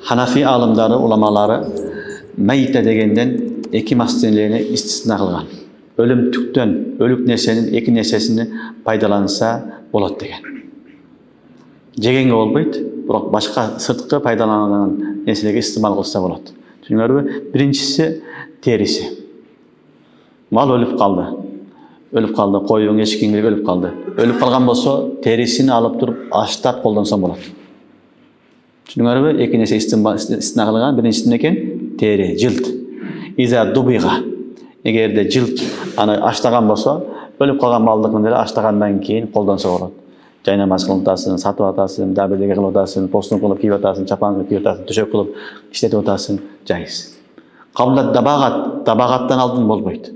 Hanafi alımları, ulamaları meyte degenden iki maslelerini istisna kılgan. Ölümtükten, ölük nesenin iki nesesini paydalansa bolat degen. Jegenge bolboyt, biroq başka sırtkı paydalanan neselerge istimal kılsa bolat. Birincisi terisi. Mal ölüp kaldı. Ölüp kaldı, koyun, eşkin ölüp kaldı. Ölüp kalgan bolsa terisini alıp durup açtap koldansa bolat. İki nese istisna kılgan. Birincisi eken teri, cilt. İza dubiga. Eğer de cilt ana açtagan bolsa, ölüp kalgan maldıkını açtagandan keyin koldansa bolat. Jay namaz kılıp atasın, satıp atasın, dabirge kılıp atasın, postun kılıp kiyip atasın, çapan kılıp kiyip atasın, töşek kılıp işletip atasın, jayız. Qabla dabagattan aldın bolboyt.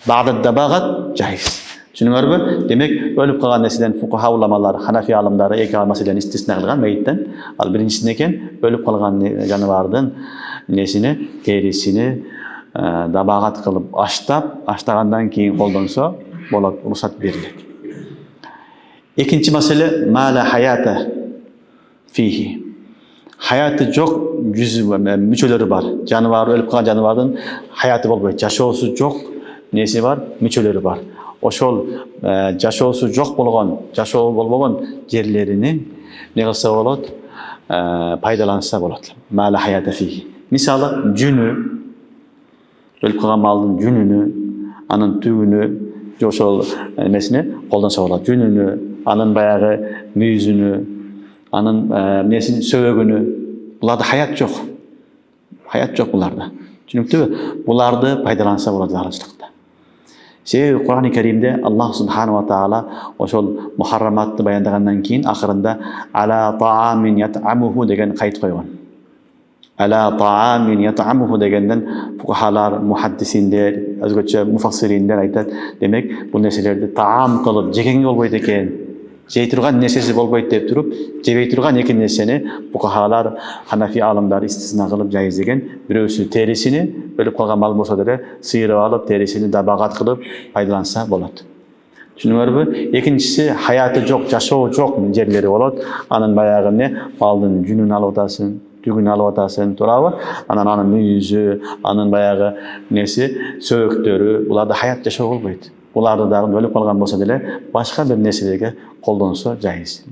Ba'da dabagat jayız. Düşünüyorsunuz? Demek ölüp kalan nesiden fukaha ulamalar, Hanafi alımları iki meseleni istisna kılgan meyitten. Al birincisinde eken ölüp kalan canavardın nesini, terisini dabagat kılıp açtagandan keyin koldansa bolat ruhsat berilir. İkinci mesele ma la hayata fihi. Hayatı çok müçöleri var. Canavar ölüp kalan canavarın hayatı bolboyt. Yaşoosу çok nesi var? Müçöleri var. Oşol yaşoosу çok bolgan, yaşoo bolbogan yerlerinin ne kılsa bolat, paydalansa bolat. Ma la hayata fihi. Misalı cünü, ölüp kalan malın cününü, anın tügünü, oşol nesini koldansa bolat. Cününü, anın bayağı müyüzünü, anın nesini söğügünü, bularda hayat yok. Hayat yok bularda. Çünkü bularda paydalansa bolat zararçılıkta. Kur'an-ı Kerim'de Allah Subhanahu ve Taala oşol muharramatты bayandagandan keyin ahirinde ala ta'amin yat'amuhu degen kayıt koygan. Ala ta'amin yat'amuhu degenden fuqahalar, muhaddisinler, özgöçe mufassirinler aytat. Demek bu neselerde ta'am kılıp jegenge bolboyt eken, jey turgan nesesi bolboyt dep turup, jebey turgan ekin neseni fuqahalar, Hanafi alımları istisna kılıp jayız degen. Birösü terisini ölüp kalgan mal bolsa dele sıyırıp alıp terisini dabagat kılıp paydalansa bolat. Düşünüyorsunuz? İkincisi hayatı çok, yaşoo çok yerleri bolat. Anın bayağı ne maldın cününü alıp atasın, tügünü alıp atasın, turabı. Anın müyüzü, anın bayağı nesi söğüktörü, bularda hayat yaşoo bolboyt. Bularda da ölüp kalgan bolsa dele başka bir nesilege koldansa jayız.